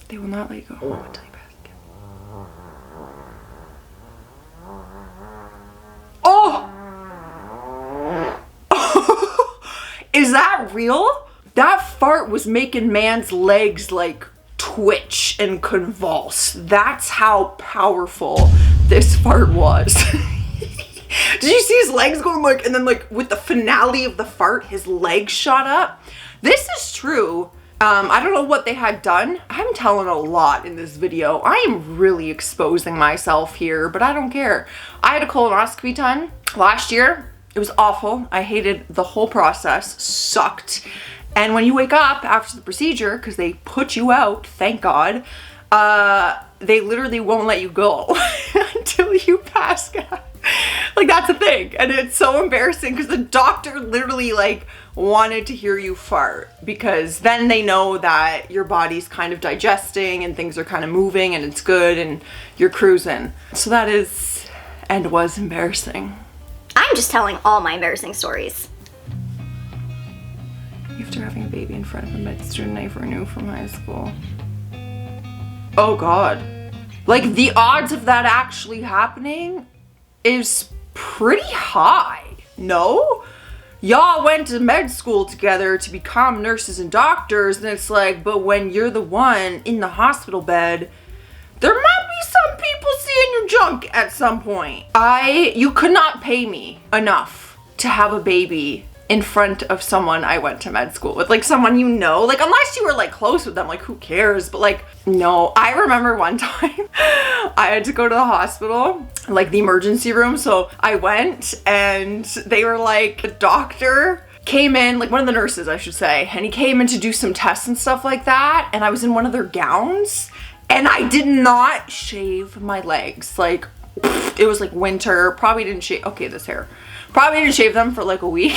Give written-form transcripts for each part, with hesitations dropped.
They will not let you go home until you pass again. Oh! Is that real? That fart was making man's legs like twitch and convulse. That's how powerful this fart was. Did you see his legs going like, and then like with the finale of the fart, his legs shot up? This is true. I don't know what they had done. I'm telling a lot in this video. I am really exposing myself here, but I don't care. I had a colonoscopy done last year. It was awful. I hated the whole process. Sucked. And when you wake up after the procedure, because they put you out, thank God, they literally won't let you go until you pass out. Like, that's a thing. And it's so embarrassing because the doctor literally like wanted to hear you fart, because then they know that your body's kind of digesting and things are kind of moving and it's good and you're cruising. So that is and was embarrassing. I'm just telling all my embarrassing stories. After having a baby in front of a med student I knew from high school. Oh God. Like, the odds of that actually happening is pretty high. No? Y'all went to med school together to become nurses and doctors, and it's like, but when you're the one in the hospital bed, there might be some people seeing your junk at some point. You could not pay me enough to have a baby in front of someone I went to med school with, like someone you know, like unless you were like close with them, like who cares? But like, no. I remember one time I had to go to the hospital, like the emergency room. So I went and they were like, the doctor came in, like one of the nurses I should say, and he came in to do some tests and stuff like that. And I was in one of their gowns and I did not shave my legs. Like, it was like winter, probably didn't shave, okay, this hair. Probably didn't shave them for like a week.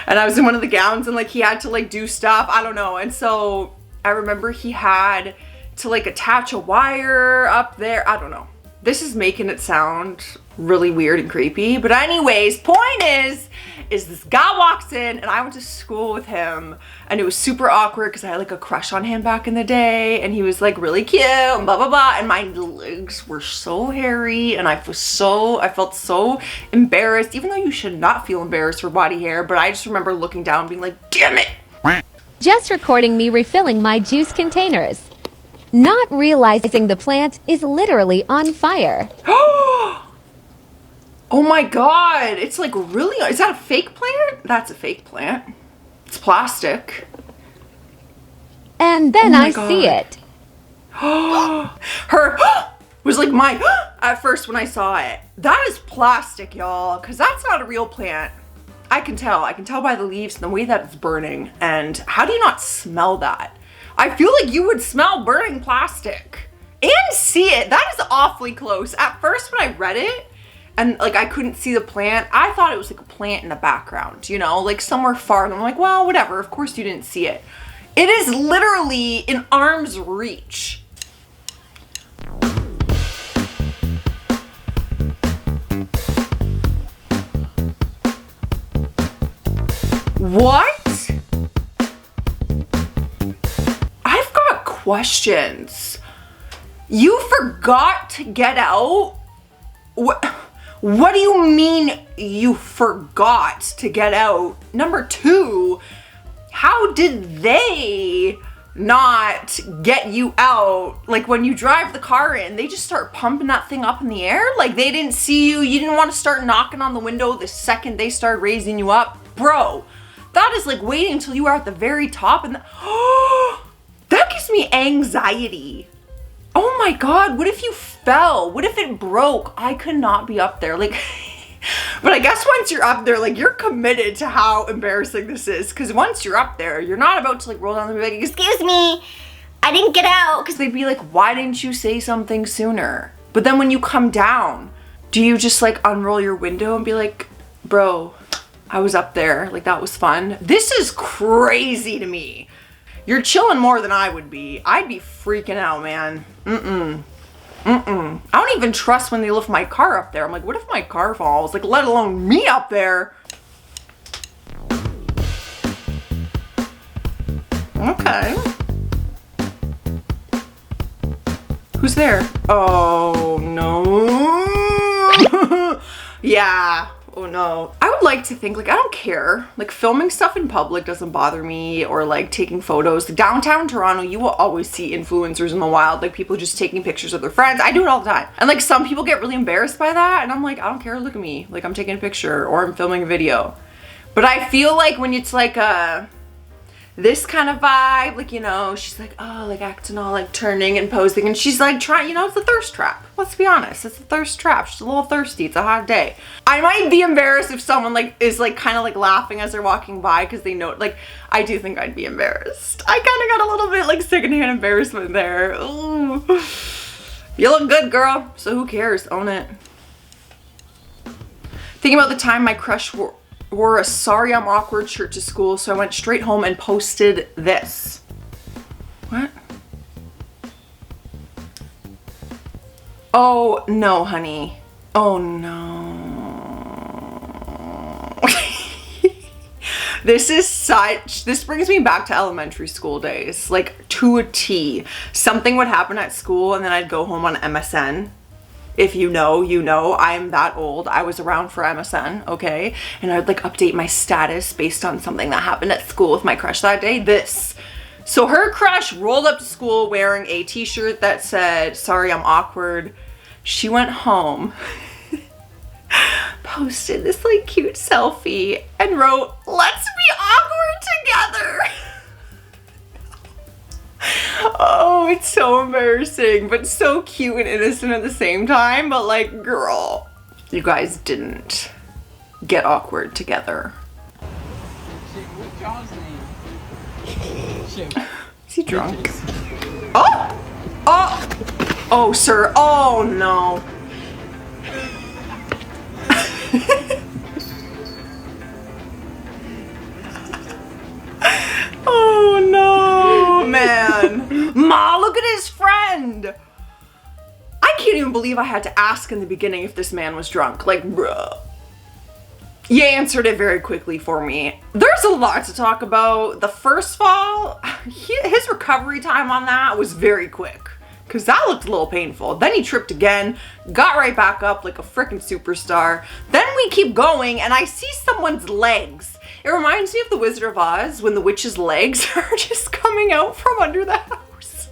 And I was in one of the gowns and like he had to like do stuff, I don't know. And so I remember he had to like attach a wire up there. I don't know. This is making it sound really weird and creepy. But anyways, point is this guy walks in and I went to school with him and it was super awkward because I had like a crush on him back in the day and he was like really cute and blah, blah, blah. And my legs were so hairy and I felt so embarrassed, even though you should not feel embarrassed for body hair. But I just remember looking down and being like, damn it. Just recording me refilling my juice containers. Not realizing the plant is literally on fire. Oh my God, it's like really, is that a fake plant? That's a fake plant. It's plastic. And then Oh my I God. see it. Her was like my at first when I saw it. That is plastic, y'all, because that's not a real plant. I can tell by the leaves and the way that it's burning. And how do you not smell that? I feel like you would smell burning plastic and see it. That is awfully close. At first when I read it, and like I couldn't see the plant, I thought it was like a plant in the background, you know, like somewhere far. And I'm like, well, whatever. Of course you didn't see it. It is literally in arm's reach. What? I've got questions. You forgot to get out? What do you mean you forgot to get out? Number two, how did they not get you out? Like when you drive the car in, they just start pumping that thing up in the air? Like they didn't see you, you didn't want to start knocking on the window the second they start raising you up? Bro, that is like waiting until you are at the very top and that gives me anxiety. Oh my God, what if you fell? What if it broke? I could not be up there. Like, but I guess once you're up there, like you're committed to how embarrassing this is. Because once you're up there, you're not about to like roll down the bed, excuse me, I didn't get out. Because they'd be like, why didn't you say something sooner? But then when you come down, do you just like unroll your window and be like, bro, I was up there. Like that was fun. This is crazy to me. You're chilling more than I would be. I'd be freaking out, man. I don't even trust when they lift my car up there. I'm like, what if my car falls? Like, let alone me up there. Okay. Who's there? Oh no. Yeah. Oh no. I would like to think, like, I don't care. Like, filming stuff in public doesn't bother me, or like taking photos. Downtown Toronto, you will always see influencers in the wild, like people just taking pictures of their friends. I do it all the time. And like some people get really embarrassed by that, and I'm like, I don't care, look at me. Like, I'm taking a picture or I'm filming a video. But I feel like when it's like this kind of vibe, like, you know, she's like, oh, like acting all like turning and posing, and she's like trying, you know, it's a thirst trap. Let's be honest, it's a thirst trap. She's a little thirsty, it's a hot day. I might be embarrassed if someone like is like kind of like laughing as they're walking by because they know, like, I do think I'd be embarrassed. I kind of got a little bit like secondhand embarrassment there. Ooh. You look good, girl, so who cares? Own it. Thinking about the time my crush wore a sorry I'm awkward shirt to school, so I went straight home and posted this. What? Oh no, honey. Oh no. This brings me back to elementary school days, like to a T. Something would happen at school and then I'd go home on MSN. If you know, you know, I'm that old. I was around for MSN, okay? And I'd like update my status based on something that happened at school with my crush that day. This. So her crush rolled up to school wearing a t-shirt that said, sorry, I'm awkward. She went home, posted this like cute selfie and wrote, let's be awkward together. Oh, it's so embarrassing, but so cute and innocent at the same time. But like, girl, you guys didn't get awkward together. What's John's name? Is he drunk? Oh! Oh! Oh, sir. Oh, no. Oh, no, man. Ma, look at his friend. I can't even believe I had to ask in the beginning if this man was drunk. Like, bruh. You answered it very quickly for me. There's a lot to talk about. The first fall, his recovery time on that was very quick, because that looked a little painful. Then he tripped again, got right back up like a freaking superstar. Then we keep going and I see someone's legs. It reminds me of the Wizard of Oz when the witch's legs are just coming out from under the house.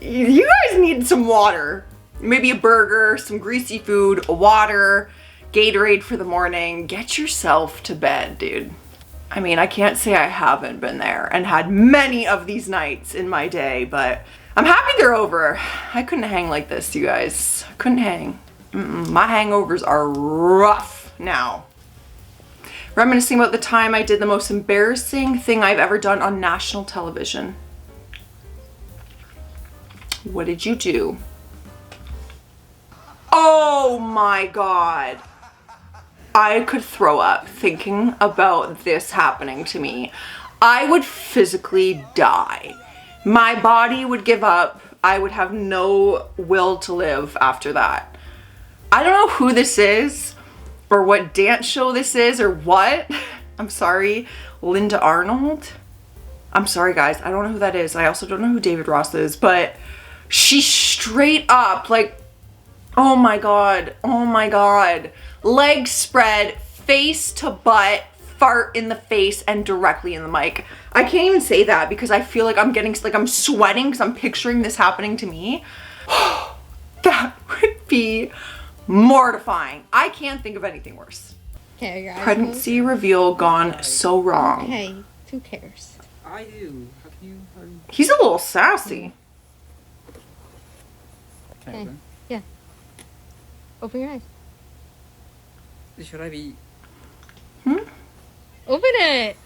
You guys need some water. Maybe a burger, some greasy food, water, Gatorade for the morning. Get yourself to bed, dude. I mean, I can't say I haven't been there and had many of these nights in my day, but I'm happy they're over. I couldn't hang like this, you guys. I couldn't hang. My hangovers are rough now. Reminiscing about the time I did the most embarrassing thing I've ever done on national television. What did you do? Oh my God. I could throw up thinking about this happening to me. I would physically die. My body would give up. I would have no will to live after that. I don't know who this is or what dance show this is or what. I'm sorry, Linda Arnold. I'm sorry guys, I don't know who that is. I also don't know who David Ross is, but she straight up like, oh my God, legs spread, face to butt, fart in the face and directly in the mic. I can't even say that because I feel like I'm sweating because I'm picturing this happening to me. That would be mortifying. I can't think of anything worse. Okay, guys. Pregnancy reveal gone so wrong. Hey, who cares? I do. How can you? He's a little sassy. Okay. Yeah. Open your eyes. Should I be? Open it!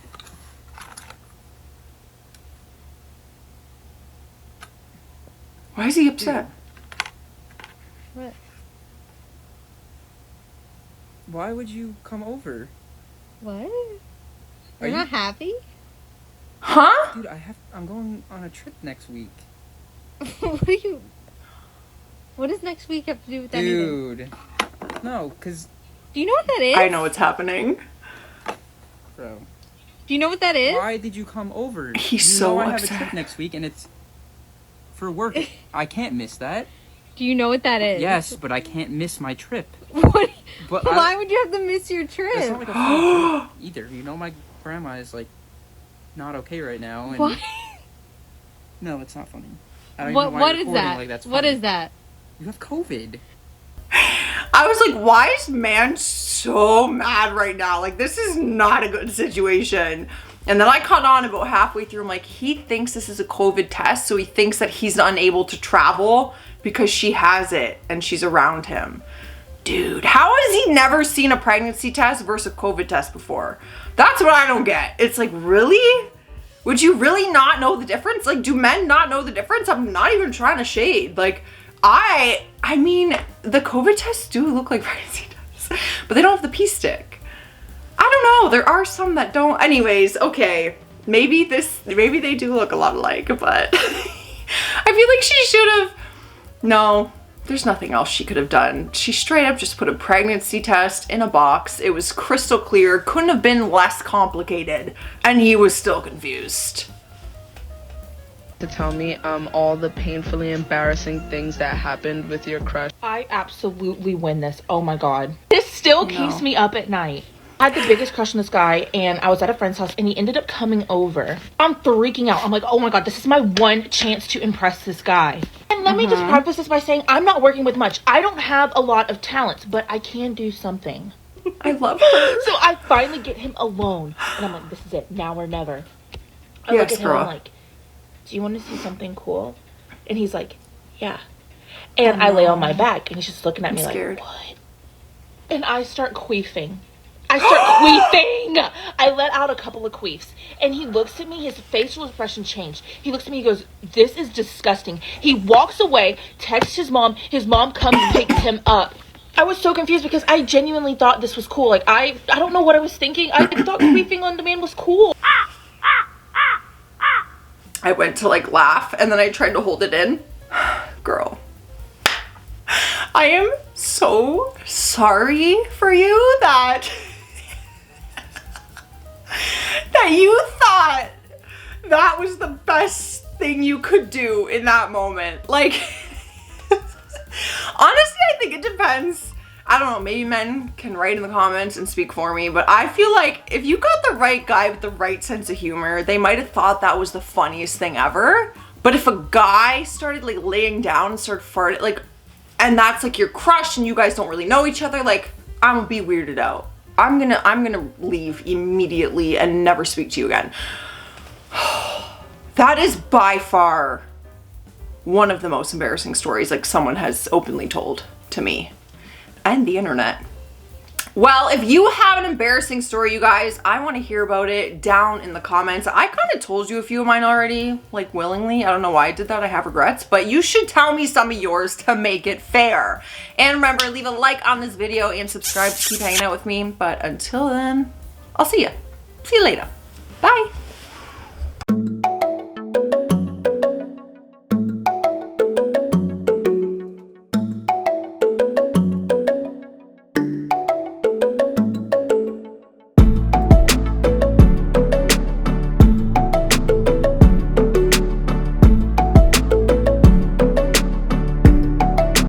Why is he upset? What? Why would you come over? What? Are You're you- not happy? Huh? Dude, I'm going on a trip next week. What do you... What does next week have to do with anything? Dude. No, cause Do you know what that is? I know what's happening. bro. Do you know what that is? Why did you come over? He's you so know I have a upset. trip next week and it's for work. I can't miss that. Do you know what that is? Yes, but I can't miss my trip. What? But Why would you have to miss your It's trip? not like a full trip either. You know, my grandma is like not okay right now. And What? No, it's not funny. I don't even know why What you're is recording that? like that's What funny. is that? You have COVID. I was like, why is man so mad right now? Like, this is not a good situation. And then I caught on about halfway through. I'm like, he thinks this is a COVID test, so he thinks that he's unable to travel because she has it and she's around him. Dude, how has he never seen a pregnancy test versus a COVID test before? That's what I don't get. It's like, really? Would you really not know the difference? Like, do men not know the difference? I'm not even trying to shade. Like, I mean, the COVID tests do look like pregnancy tests, but they don't have the pee stick. I don't know. There are some that don't. Anyways, okay. Maybe they do look a lot alike, but I feel like she should have. No, there's nothing else she could have done. She straight up just put a pregnancy test in a box. It was crystal clear. Couldn't have been less complicated. And he was still confused. To tell me all the painfully embarrassing things that happened with your crush. I absolutely win this. Oh my god. This still keeps me up at night. I had the biggest crush on this guy, and I was at a friend's house, and he ended up coming over. I'm freaking out. I'm like, oh my god, this is my one chance to impress this guy. And let me just preface this by saying I'm not working with much. I don't have a lot of talents, but I can do something. I love her. So I finally get him alone, and I'm like, this is it, now or never. I look Yes, at him, girl. I'm like, do you want to see something cool? And he's like, yeah. And I lay on my back, and he's just looking at me scared. like, what? And I start queefing. I let out a couple of queefs. And he looks at me, his facial expression changed. He looks at me, he goes, this is disgusting. He walks away, texts his mom comes and picks him up. I was so confused because I genuinely thought this was cool. Like, I don't know what I was thinking. I thought queefing on demand was cool. I went to like laugh and then I tried to hold it in. Girl. I am so sorry for you that you thought that was the best thing you could do in that moment. Like, honestly, I think it depends. I don't know, maybe men can write in the comments and speak for me, but I feel like if you got the right guy with the right sense of humor, they might have thought that was the funniest thing ever. But if a guy started like laying down and started farting, like, and that's like your crush and you guys don't really know each other, like, I'm gonna be weirded out. I'm gonna leave immediately and never speak to you again. That is by far one of the most embarrassing stories like someone has openly told to me and the internet. Well, if you have an embarrassing story, you guys, I want to hear about it down in the comments. I kind of told you a few of mine already, like willingly. I don't know why I did that. I have regrets, but you should tell me some of yours to make it fair. And remember, leave a like on this video and subscribe to keep hanging out with me. But until then, I'll see you. See you later. Bye.